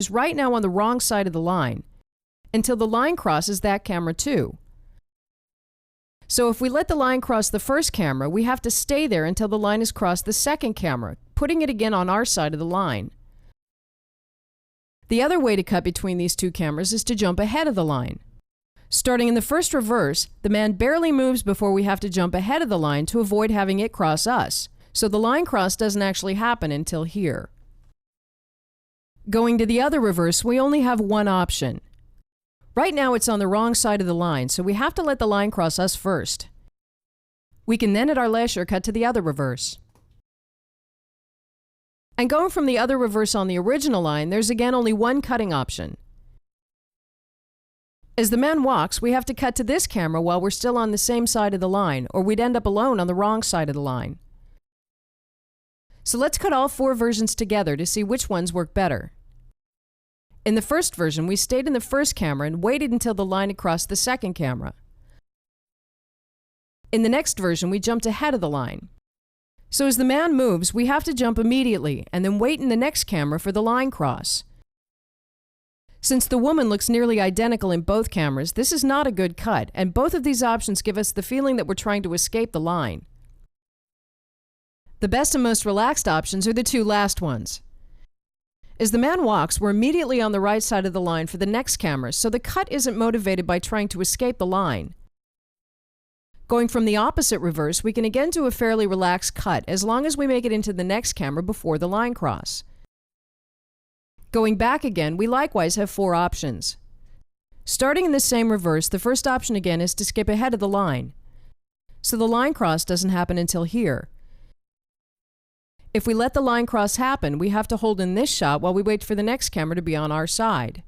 is right now on the wrong side of the line until the line crosses that camera too. So if we let the line cross the first camera, we have to stay there until the line has crossed the second camera, putting it again on our side of the line. The other way to cut between these two cameras is to jump ahead of the line. Starting in the first reverse, the man barely moves before we have to jump ahead of the line to avoid having it cross us. So the line cross doesn't actually happen until here. Going to the other reverse, we only have one option. Right now it's on the wrong side of the line, so we have to let the line cross us first. We can then at our leisure cut to the other reverse. And going from the other reverse on the original line, there's again only one cutting option. As the man walks, we have to cut to this camera while we're still on the same side of the line, or we'd end up alone on the wrong side of the line. So let's cut all 4 versions together to see which ones work better. In the first version, we stayed in the first camera and waited until the line had crossed the second camera. In the next version, we jumped ahead of the line. So as the man moves, we have to jump immediately and then wait in the next camera for the line cross. Since the woman looks nearly identical in both cameras, this is not a good cut, and both of these options give us the feeling that we're trying to escape the line. The best and most relaxed options are the 2 last ones. As the man walks, we're immediately on the right side of the line for the next camera, so the cut isn't motivated by trying to escape the line. Going from the opposite reverse, we can again do a fairly relaxed cut as long as we make it into the next camera before the line cross. Going back again, we likewise have 4 options. Starting in the same reverse, the first option again is to skip ahead of the line. So the line cross doesn't happen until here. If we let the line cross happen, we have to hold in this shot while we wait for the next camera to be on our side.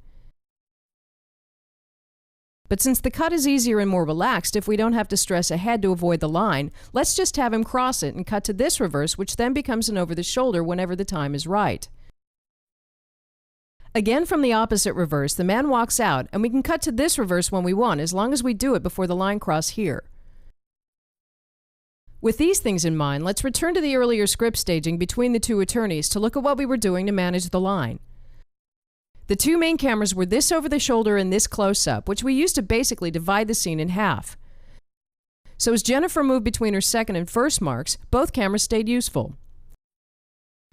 But since the cut is easier and more relaxed if we don't have to stress ahead to avoid the line, let's just have him cross it and cut to this reverse, which then becomes an over the shoulder whenever the time is right. Again from the opposite reverse, the man walks out and we can cut to this reverse when we want as long as we do it before the line cross here. With these things in mind, let's return to the earlier script staging between the 2 attorneys to look at what we were doing to manage the line. The 2 main cameras were this over the shoulder and this close-up, which we used to basically divide the scene in half. So as Jennifer moved between her second and first marks, both cameras stayed useful.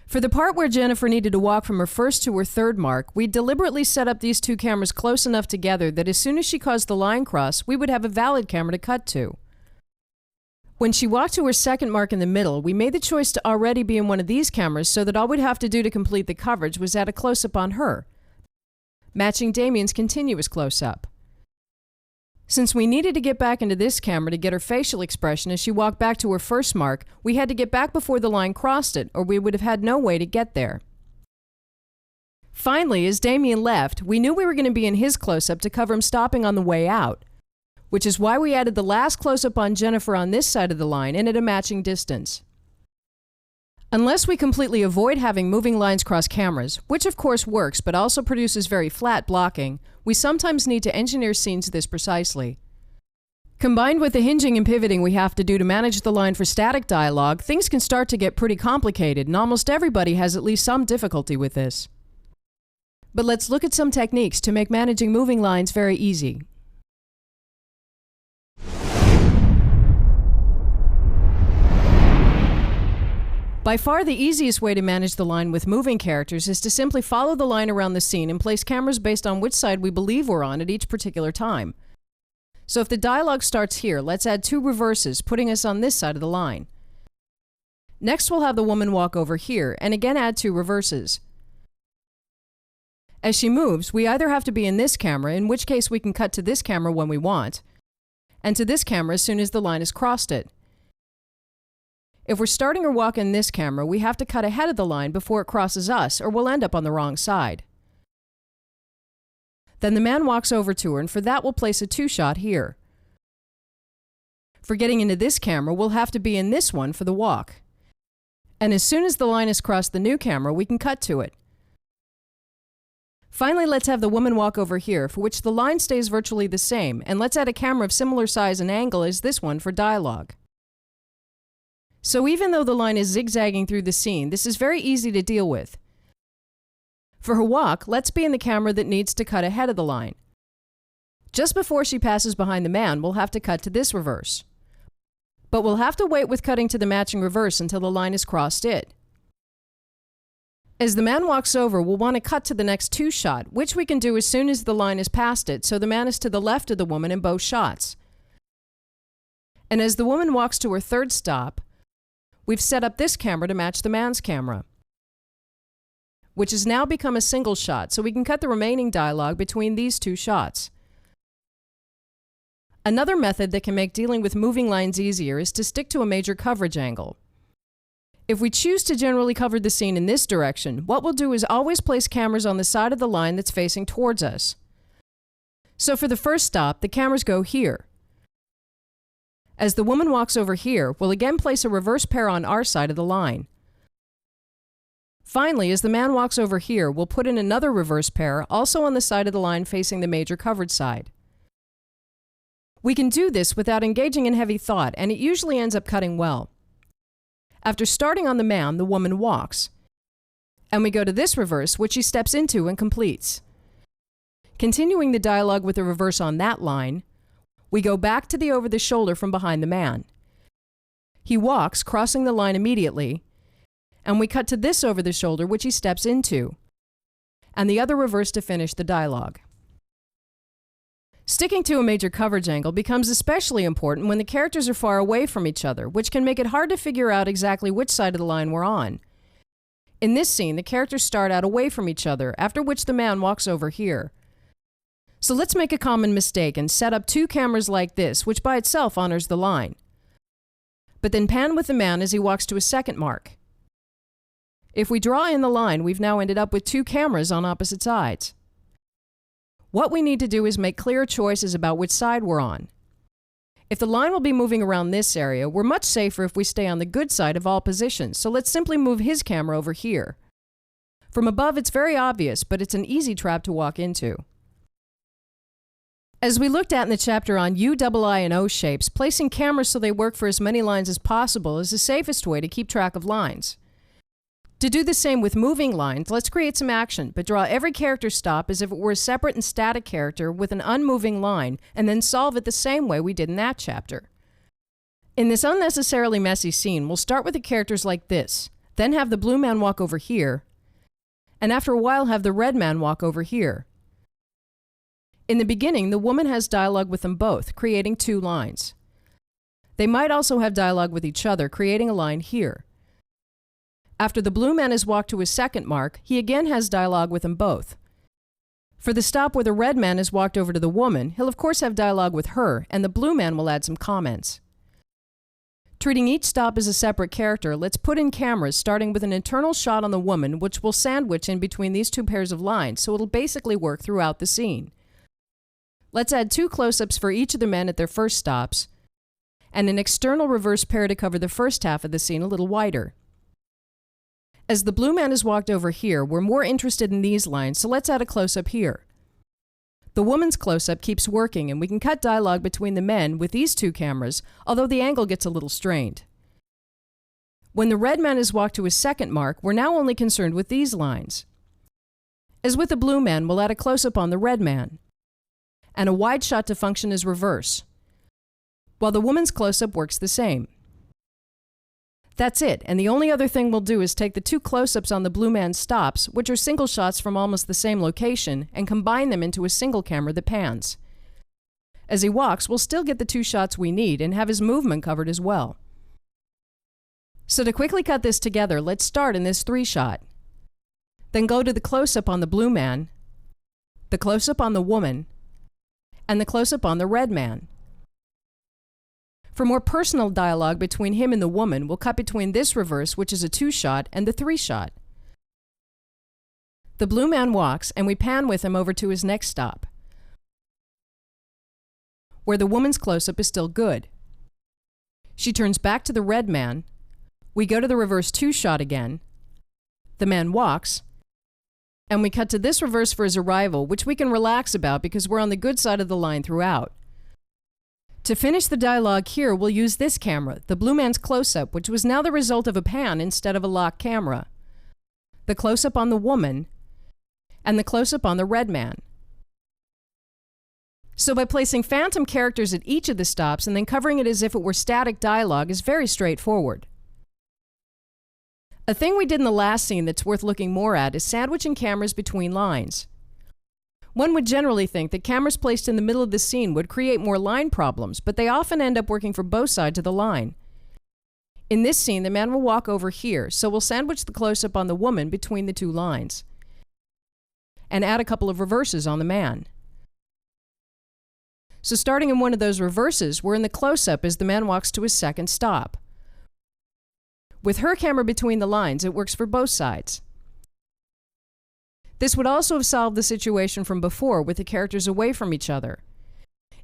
For the part where Jennifer needed to walk from her first to her third mark, we deliberately set up these 2 cameras close enough together that as soon as she caused the line cross, we would have a valid camera to cut to. When she walked to her second mark in the middle, we made the choice to already be in one of these cameras so that all we'd have to do to complete the coverage was add a close-up on her, matching Damien's continuous close-up. Since we needed to get back into this camera to get her facial expression as she walked back to her first mark, we had to get back before the line crossed it, or we would have had no way to get there. Finally, as Damien left, we knew we were going to be in his close-up to cover him stopping on the way out, which is why we added the last close-up on Jennifer on this side of the line and at a matching distance. Unless we completely avoid having moving lines cross cameras, which of course works but also produces very flat blocking, we sometimes need to engineer scenes this precisely. Combined with the hinging and pivoting we have to do to manage the line for static dialogue, things can start to get pretty complicated, and almost everybody has at least some difficulty with this. But let's look at some techniques to make managing moving lines very easy. By far the easiest way to manage the line with moving characters is to simply follow the line around the scene and place cameras based on which side we believe we're on at each particular time. So if the dialogue starts here, let's add 2 reverses, putting us on this side of the line. Next we'll have the woman walk over here, and again add 2 reverses. As she moves, we either have to be in this camera, in which case we can cut to this camera when we want, and to this camera as soon as the line has crossed it. If we're starting or walking this camera, we have to cut ahead of the line before it crosses us, or we'll end up on the wrong side. Then the man walks over to her, and for that we'll place a 2-shot here. For getting into this camera, we'll have to be in this one for the walk. And as soon as the line has crossed the new camera, we can cut to it. Finally, let's have the woman walk over here, for which the line stays virtually the same, and let's add a camera of similar size and angle as this one for dialogue. So even though the line is zigzagging through the scene, this is very easy to deal with. For her walk, let's be in the camera that needs to cut ahead of the line. Just before she passes behind the man, we'll have to cut to this reverse. But we'll have to wait with cutting to the matching reverse until the line has crossed it. As the man walks over, we'll want to cut to the next two shot, which we can do as soon as the line is past it, so the man is to the left of the woman in both shots. And as the woman walks to her third stop, we've set up this camera to match the man's camera, which has now become a single shot, so we can cut the remaining dialogue between these two shots. Another method that can make dealing with moving lines easier is to stick to a major coverage angle. If we choose to generally cover the scene in this direction, what we'll do is always place cameras on the side of the line that's facing towards us. So for the first stop, the cameras go here. As the woman walks over here, we'll again place a reverse pair on our side of the line. Finally, as the man walks over here, we'll put in another reverse pair, also on the side of the line facing the major covered side. We can do this without engaging in heavy thought, and it usually ends up cutting well. After starting on the man, the woman walks, and we go to this reverse, which she steps into and completes. Continuing the dialogue with the reverse on that line, we go back to the over the shoulder from behind the man. He walks, crossing the line immediately, and we cut to this over the shoulder, which he steps into, and the other reverse to finish the dialogue. Sticking to a major coverage angle becomes especially important when the characters are far away from each other, which can make it hard to figure out exactly which side of the line we're on. In this scene, the characters start out away from each other, after which the man walks over here. So let's make a common mistake and set up two cameras like this, which by itself honors the line. But then pan with the man as he walks to a second mark. If we draw in the line, we've now ended up with two cameras on opposite sides. What we need to do is make clear choices about which side we're on. If the line will be moving around this area, we're much safer if we stay on the good side of all positions, so let's simply move his camera over here. From above, it's very obvious, but it's an easy trap to walk into. As we looked at in the chapter on U, I, and O shapes, placing cameras so they work for as many lines as possible is the safest way to keep track of lines. To do the same with moving lines, let's create some action, but draw every character stop as if it were a separate and static character with an unmoving line, and then solve it the same way we did in that chapter. In this unnecessarily messy scene, we'll start with the characters like this, then have the blue man walk over here, and after a while have the red man walk over here. In the beginning, the woman has dialogue with them both, creating two lines. They might also have dialogue with each other, creating a line here. After the blue man has walked to his second mark, he again has dialogue with them both. For the stop where the red man has walked over to the woman, he'll of course have dialogue with her, and the blue man will add some comments. Treating each stop as a separate character, let's put in cameras starting with an internal shot on the woman, which will sandwich in between these two pairs of lines, so it'll basically work throughout the scene. Let's add two close-ups for each of the men at their first stops, and an external reverse pair to cover the first half of the scene a little wider. As the blue man has walked over here, we're more interested in these lines, so let's add a close-up here. The woman's close-up keeps working, and we can cut dialogue between the men with these two cameras, although the angle gets a little strained. When the red man has walked to his second mark, we're now only concerned with these lines. As with the blue man, we'll add a close-up on the red man, and a wide shot to function as reverse, while the woman's close-up works the same. That's it, and the only other thing we'll do is take the two close-ups on the blue man's stops, which are single shots from almost the same location, and combine them into a single camera that pans. As he walks, we'll still get the two shots we need and have his movement covered as well. So to quickly cut this together, let's start in this 3-shot. Then go to the close-up on the blue man, the close-up on the woman, and the close-up on the red man. For more personal dialogue between him and the woman, we'll cut between this reverse, which is a 2-shot, and the 3-shot. The blue man walks, and we pan with him over to his next stop, where the woman's close-up is still good. She turns back to the red man. We go to the reverse 2-shot again. The man walks, and we cut to this reverse for his arrival, which we can relax about because we're on the good side of the line throughout. To finish the dialogue here, we'll use this camera, the blue man's close-up, which was now the result of a pan instead of a lock camera. The close-up on the woman, and the close-up on the red man. So by placing phantom characters at each of the stops and then covering it as if it were static dialogue is very straightforward. A thing we did in the last scene that's worth looking more at is sandwiching cameras between lines. One would generally think that cameras placed in the middle of the scene would create more line problems, but they often end up working for both sides of the line. In this scene, the man will walk over here, so we'll sandwich the close-up on the woman between the two lines, and add a couple of reverses on the man. So starting in one of those reverses, we're in the close-up as the man walks to his second stop. With her camera between the lines, it works for both sides. This would also have solved the situation from before with the characters away from each other.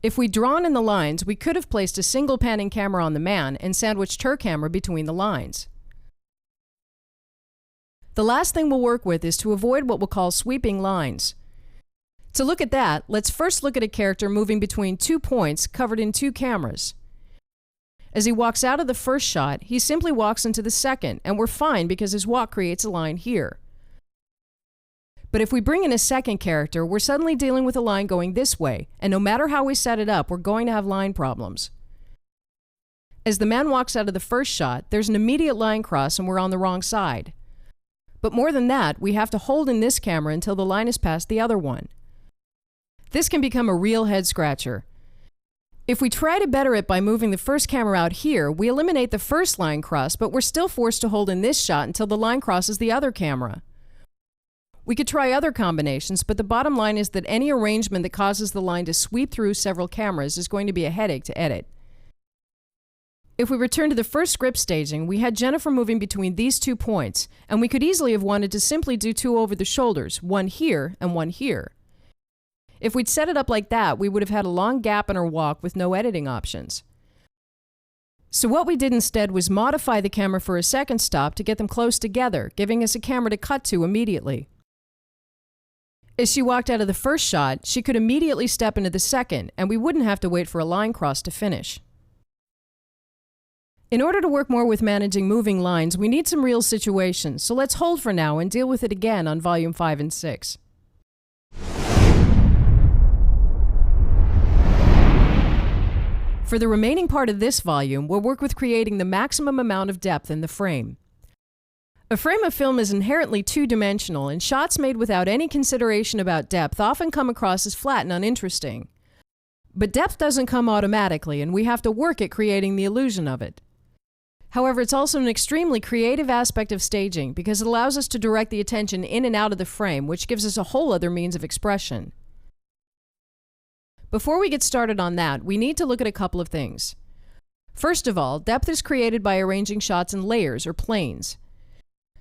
If we'd drawn in the lines, we could have placed a single panning camera on the man and sandwiched her camera between the lines. The last thing we'll work with is to avoid what we'll call sweeping lines. To look at that, let's first look at a character moving between 2 points covered in 2 cameras. As he walks out of the first shot, he simply walks into the second, and we're fine because his walk creates a line here. But if we bring in a second character, we're suddenly dealing with a line going this way, and no matter how we set it up, we're going to have line problems. As the man walks out of the first shot, there's an immediate line cross and we're on the wrong side. But more than that, we have to hold in this camera until the line is past the other one. This can become a real head-scratcher. If we try to better it by moving the first camera out here, we eliminate the first line cross, but we're still forced to hold in this shot until the line crosses the other camera. We could try other combinations, but the bottom line is that any arrangement that causes the line to sweep through several cameras is going to be a headache to edit. If we return to the first script staging, we had Jennifer moving between these 2 points, and we could easily have wanted to simply do 2 over the shoulders, one here and one here. If we'd set it up like that, we would have had a long gap in our walk with no editing options. So what we did instead was modify the camera for a second stop to get them close together, giving us a camera to cut to immediately. As she walked out of the first shot, she could immediately step into the second, and we wouldn't have to wait for a line cross to finish. In order to work more with managing moving lines, we need some real situations, so let's hold for now and deal with it again on Volume 5 and 6. For the remaining part of this volume, we'll work with creating the maximum amount of depth in the frame. A frame of film is inherently two-dimensional, and shots made without any consideration about depth often come across as flat and uninteresting. But depth doesn't come automatically, and we have to work at creating the illusion of it. However, it's also an extremely creative aspect of staging because it allows us to direct the attention in and out of the frame, which gives us a whole other means of expression. Before we get started on that, we need to look at a couple of things. First of all, depth is created by arranging shots in layers or planes.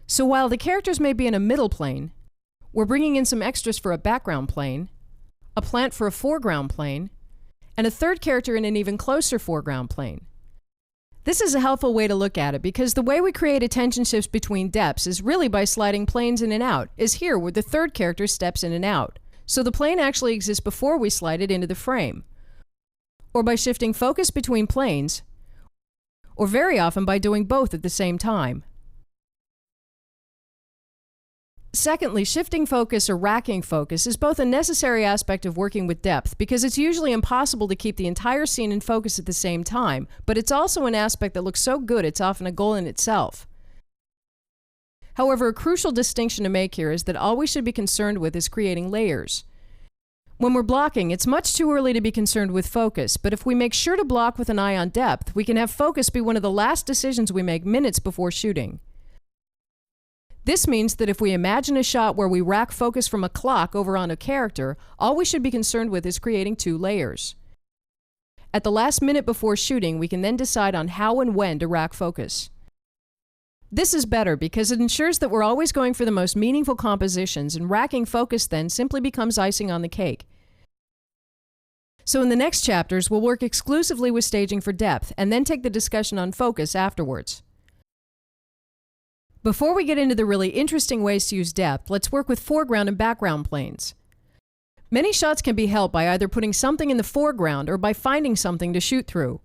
So while the characters may be in a middle plane, we're bringing in some extras for a background plane, a plant for a foreground plane, and a third character in an even closer foreground plane. This is a helpful way to look at it because the way we create attention shifts between depths is really by sliding planes in and out, as here where the third character steps in and out. So the plane actually exists before we slide it into the frame. Or by shifting focus between planes, or very often by doing both at the same time. Secondly, shifting focus or racking focus is both a necessary aspect of working with depth because it's usually impossible to keep the entire scene in focus at the same time, but it's also an aspect that looks so good it's often a goal in itself. However, a crucial distinction to make here is that all we should be concerned with is creating layers. When we're blocking, it's much too early to be concerned with focus, but if we make sure to block with an eye on depth, we can have focus be one of the last decisions we make minutes before shooting. This means that if we imagine a shot where we rack focus from a clock over on a character, all we should be concerned with is creating 2 layers. At the last minute before shooting, we can then decide on how and when to rack focus. This is better because it ensures that we're always going for the most meaningful compositions, and racking focus then simply becomes icing on the cake. So in the next chapters, we'll work exclusively with staging for depth, and then take the discussion on focus afterwards. Before we get into the really interesting ways to use depth, let's work with foreground and background planes. Many shots can be helped by either putting something in the foreground or by finding something to shoot through.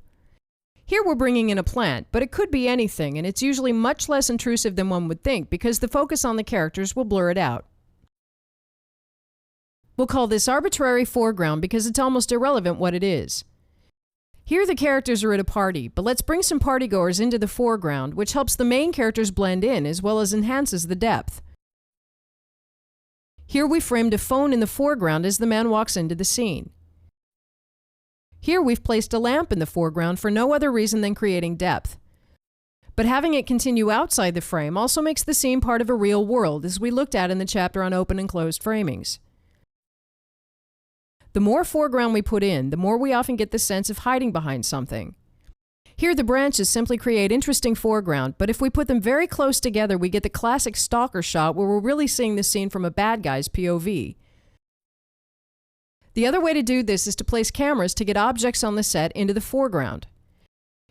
Here we're bringing in a plant, but it could be anything, and it's usually much less intrusive than one would think because the focus on the characters will blur it out. We'll call this arbitrary foreground because it's almost irrelevant what it is. Here the characters are at a party, but let's bring some partygoers into the foreground, which helps the main characters blend in as well as enhances the depth. Here we framed a phone in the foreground as the man walks into the scene. Here we've placed a lamp in the foreground for no other reason than creating depth. But having it continue outside the frame also makes the scene part of a real world, as we looked at in the chapter on open and closed framings. The more foreground we put in, the more we often get the sense of hiding behind something. Here the branches simply create interesting foreground, but if we put them very close together, we get the classic stalker shot where we're really seeing the scene from a bad guy's POV. The other way to do this is to place cameras to get objects on the set into the foreground.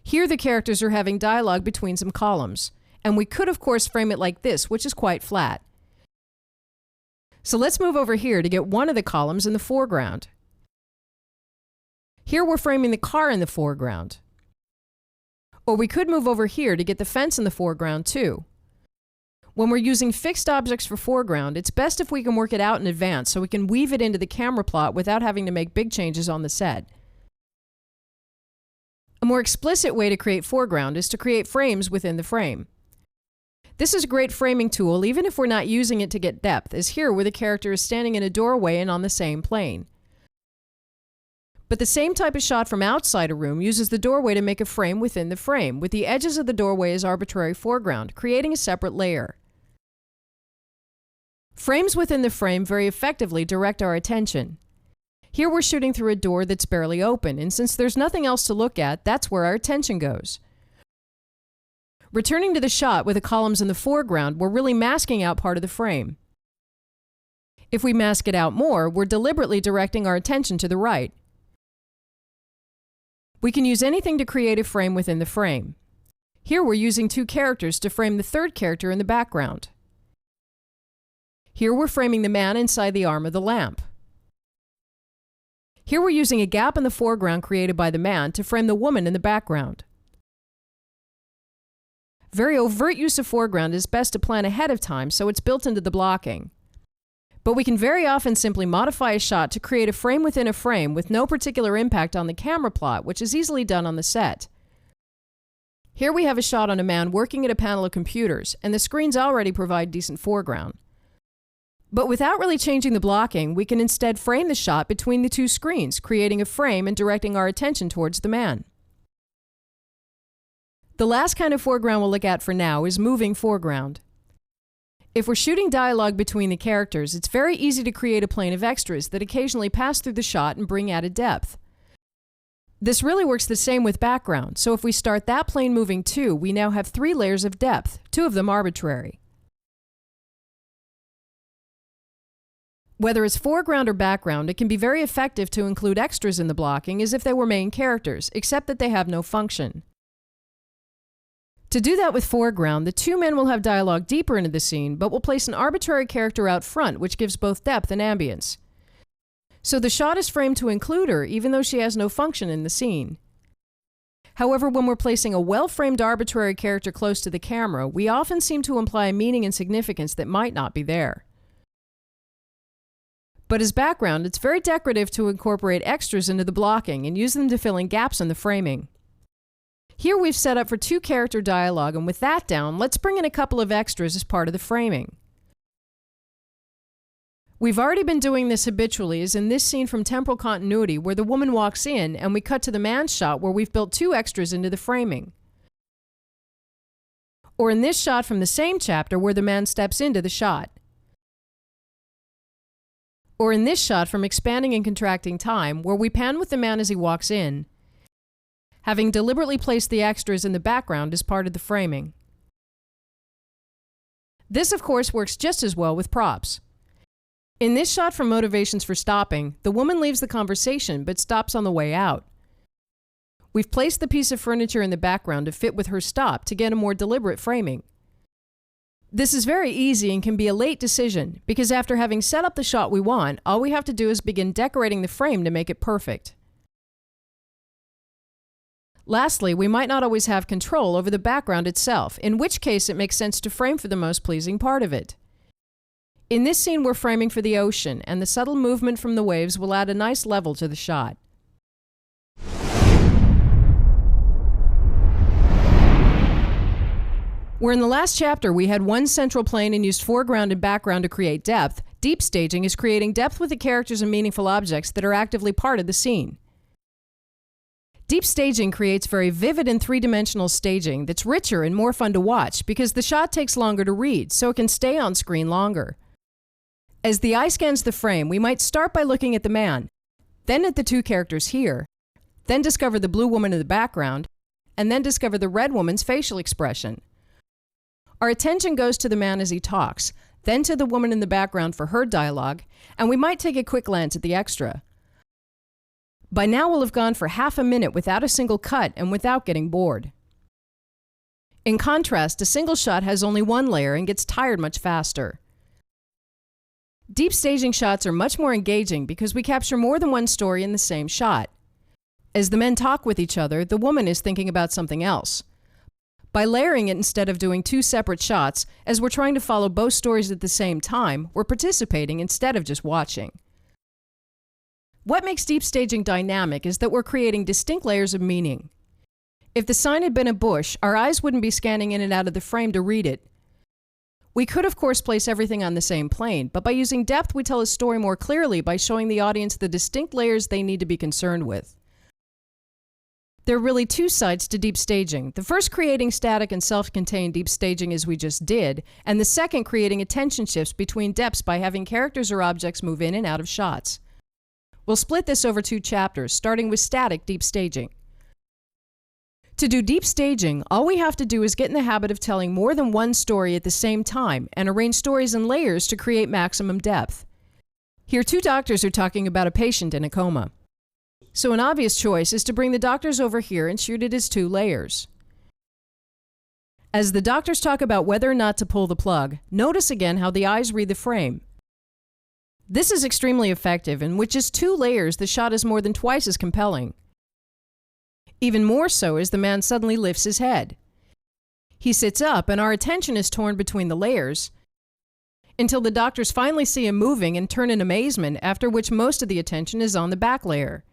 Here the characters are having dialogue between some columns, and we could of course frame it like this, which is quite flat. So let's move over here to get one of the columns in the foreground. Here we're framing the car in the foreground. Or we could move over here to get the fence in the foreground too. When we're using fixed objects for foreground, it's best if we can work it out in advance so we can weave it into the camera plot without having to make big changes on the set. A more explicit way to create foreground is to create frames within the frame. This is a great framing tool even if we're not using it to get depth, as here where the character is standing in a doorway and on the same plane. But the same type of shot from outside a room uses the doorway to make a frame within the frame, with the edges of the doorway as arbitrary foreground, creating a separate layer. Frames within the frame very effectively direct our attention. Here we're shooting through a door that's barely open, and since there's nothing else to look at, that's where our attention goes. Returning to the shot with the columns in the foreground, we're really masking out part of the frame. If we mask it out more, we're deliberately directing our attention to the right. We can use anything to create a frame within the frame. Here we're using two characters to frame the third character in the background. Here we're framing the man inside the arm of the lamp. Here we're using a gap in the foreground created by the man to frame the woman in the background. Very overt use of foreground is best to plan ahead of time so it's built into the blocking. But we can very often simply modify a shot to create a frame within a frame with no particular impact on the camera plot, which is easily done on the set. Here we have a shot on a man working at a panel of computers, and the screens already provide decent foreground. But without really changing the blocking, we can instead frame the shot between the two screens, creating a frame and directing our attention towards the man. The last kind of foreground we'll look at for now is moving foreground. If we're shooting dialogue between the characters, it's very easy to create a plane of extras that occasionally pass through the shot and bring added depth. This really works the same with background, so if we start that plane moving too, we now have 3 layers of depth, 2 of them arbitrary. Whether it's foreground or background, it can be very effective to include extras in the blocking as if they were main characters, except that they have no function. To do that with foreground, the 2 men will have dialogue deeper into the scene, but we'll place an arbitrary character out front, which gives both depth and ambience. So the shot is framed to include her, even though she has no function in the scene. However, when we're placing a well-framed arbitrary character close to the camera, we often seem to imply a meaning and significance that might not be there. But as background, it's very decorative to incorporate extras into the blocking and use them to fill in gaps in the framing. Here we've set up for 2 character dialogue, and with that down, let's bring in a couple of extras as part of the framing. We've already been doing this habitually, as in this scene from Temporal Continuity where the woman walks in and we cut to the man's shot where we've built 2 extras into the framing. Or in this shot from the same chapter where the man steps into the shot. Or in this shot from Expanding and Contracting Time where we pan with the man as he walks in, having deliberately placed the extras in the background as part of the framing. This, of course, works just as well with props. In this shot from Motivations for Stopping, the woman leaves the conversation but stops on the way out. We've placed the piece of furniture in the background to fit with her stop to get a more deliberate framing. This is very easy and can be a late decision, because after having set up the shot we want, all we have to do is begin decorating the frame to make it perfect. Lastly, we might not always have control over the background itself, in which case it makes sense to frame for the most pleasing part of it. In this scene, we're framing for the ocean, and the subtle movement from the waves will add a nice level to the shot. Where in the last chapter we had one central plane and used foreground and background to create depth, deep staging is creating depth with the characters and meaningful objects that are actively part of the scene. Deep staging creates very vivid and three-dimensional staging that's richer and more fun to watch because the shot takes longer to read, so it can stay on screen longer. As the eye scans the frame, we might start by looking at the man, then at the two characters here, then discover the blue woman in the background, and then discover the red woman's facial expression. Our attention goes to the man as he talks, then to the woman in the background for her dialogue, and we might take a quick glance at the extra. By now we'll have gone for half a minute without a single cut and without getting bored. In contrast, a single shot has only one layer and gets tired much faster. Deep staging shots are much more engaging because we capture more than one story in the same shot. As the men talk with each other, the woman is thinking about something else. By layering it instead of doing two separate shots, as we're trying to follow both stories at the same time, we're participating instead of just watching. What makes deep staging dynamic is that we're creating distinct layers of meaning. If the sign had been a bush, our eyes wouldn't be scanning in and out of the frame to read it. We could, of course, place everything on the same plane, but by using depth, we tell a story more clearly by showing the audience the distinct layers they need to be concerned with. There are really two sides to deep staging. The first, creating static and self-contained deep staging as we just did, and the second, creating attention shifts between depths by having characters or objects move in and out of shots. We'll split this over two chapters, starting with static deep staging. To do deep staging, all we have to do is get in the habit of telling more than one story at the same time and arrange stories in layers to create maximum depth. Here, two doctors are talking about a patient in a coma. So an obvious choice is to bring the doctors over here and shoot it as two layers. As the doctors talk about whether or not to pull the plug, notice again how the eyes read the frame. This is extremely effective, and with just two layers, the shot is more than twice as compelling. Even more so as the man suddenly lifts his head. He sits up, and our attention is torn between the layers, until the doctors finally see him moving and turn in amazement, after which most of the attention is on the back layer.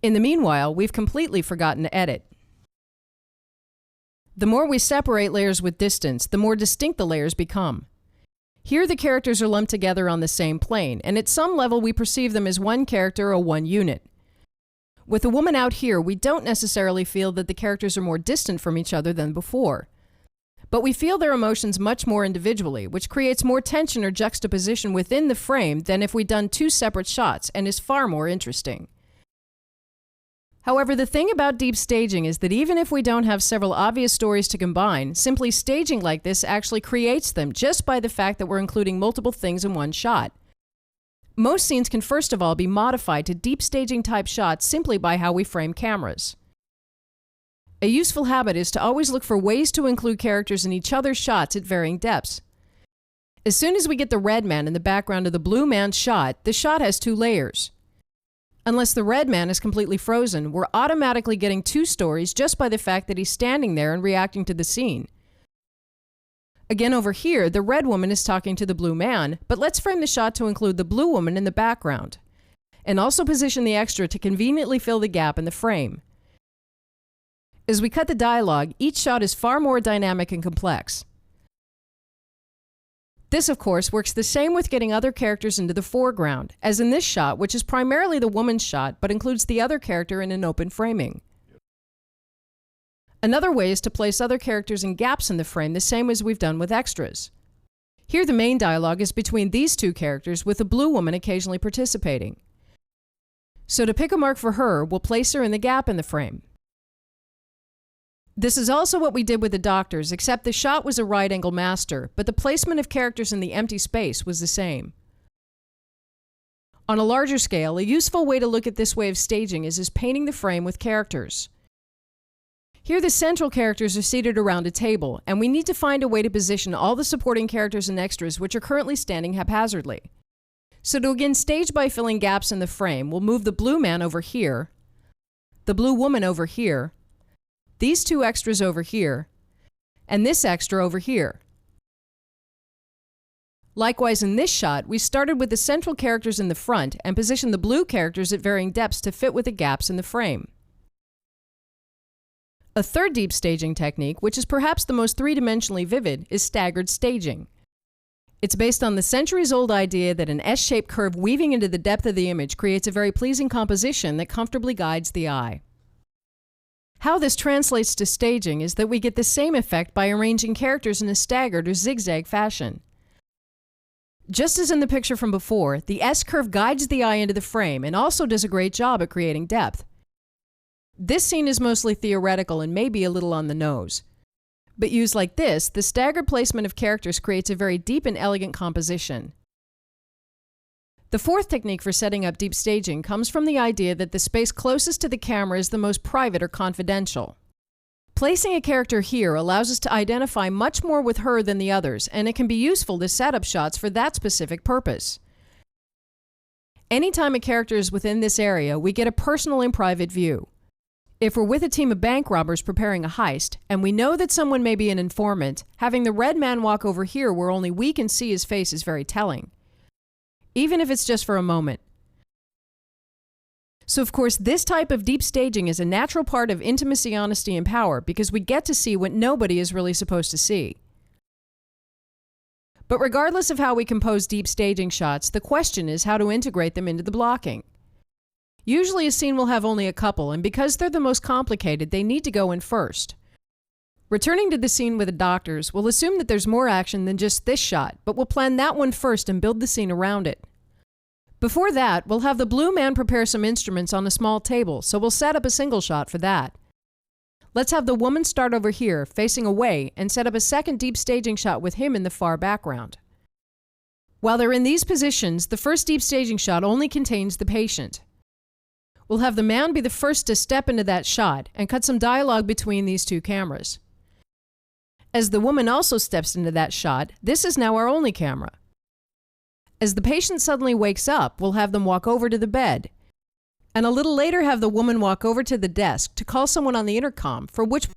In the meanwhile, we've completely forgotten to edit. The more we separate layers with distance, the more distinct the layers become. Here the characters are lumped together on the same plane, and at some level we perceive them as one character or one unit. With the woman out here, we don't necessarily feel that the characters are more distant from each other than before. But we feel their emotions much more individually, which creates more tension or juxtaposition within the frame than if we'd done two separate shots, and is far more interesting. However, the thing about deep staging is that even if we don't have several obvious stories to combine, simply staging like this actually creates them just by the fact that we're including multiple things in one shot. Most scenes can first of all be modified to deep staging type shots simply by how we frame cameras. A useful habit is to always look for ways to include characters in each other's shots at varying depths. As soon as we get the red man in the background of the blue man's shot, the shot has two layers. Unless the red man is completely frozen, we're automatically getting two stories just by the fact that he's standing there and reacting to the scene. Again over here, the red woman is talking to the blue man, but let's frame the shot to include the blue woman in the background, and also position the extra to conveniently fill the gap in the frame. As we cut the dialogue, each shot is far more dynamic and complex. This, of course, works the same with getting other characters into the foreground, as in this shot, which is primarily the woman's shot, but includes the other character in an open framing. Another way is to place other characters in gaps in the frame, the same as we've done with extras. Here the main dialogue is between these two characters, with the blue woman occasionally participating. So to pick a mark for her, we'll place her in the gap in the frame. This is also what we did with the doctors, except the shot was a right-angle master, but the placement of characters in the empty space was the same. On a larger scale, a useful way to look at this way of staging is as painting the frame with characters. Here the central characters are seated around a table, and we need to find a way to position all the supporting characters and extras which are currently standing haphazardly. So to again stage by filling gaps in the frame, we'll move the blue man over here, the blue woman over here, these two extras over here, and this extra over here. Likewise, in this shot, we started with the central characters in the front and positioned the blue characters at varying depths to fit with the gaps in the frame. A third deep staging technique, which is perhaps the most three-dimensionally vivid, is staggered staging. It's based on the centuries-old idea that an S-shaped curve weaving into the depth of the image creates a very pleasing composition that comfortably guides the eye. How this translates to staging is that we get the same effect by arranging characters in a staggered or zigzag fashion. Just as in the picture from before, the S-curve guides the eye into the frame and also does a great job at creating depth. This scene is mostly theoretical and may be a little on the nose. But used like this, the staggered placement of characters creates a very deep and elegant composition. The fourth technique for setting up deep staging comes from the idea that the space closest to the camera is the most private or confidential. Placing a character here allows us to identify much more with her than the others, and it can be useful to set up shots for that specific purpose. Anytime a character is within this area, we get a personal and private view. If we're with a team of bank robbers preparing a heist, and we know that someone may be an informant, having the red man walk over here where only we can see his face is very telling, even if it's just for a moment. So of course, this type of deep staging is a natural part of intimacy, honesty, and power because we get to see what nobody is really supposed to see. But regardless of how we compose deep staging shots, the question is how to integrate them into the blocking. Usually a scene will have only a couple, and because they're the most complicated, they need to go in first. Returning to the scene with the doctors, we'll assume that there's more action than just this shot, but we'll plan that one first and build the scene around it. Before that, we'll have the blue man prepare some instruments on a small table, so we'll set up a single shot for that. Let's have the woman start over here, facing away, and set up a second deep staging shot with him in the far background. While they're in these positions, the first deep staging shot only contains the patient. We'll have the man be the first to step into that shot and cut some dialogue between these two cameras. As the woman also steps into that shot, this is now our only camera. As the patient suddenly wakes up, we'll have them walk over to the bed, and a little later have the woman walk over to the desk to call someone on the intercom, for which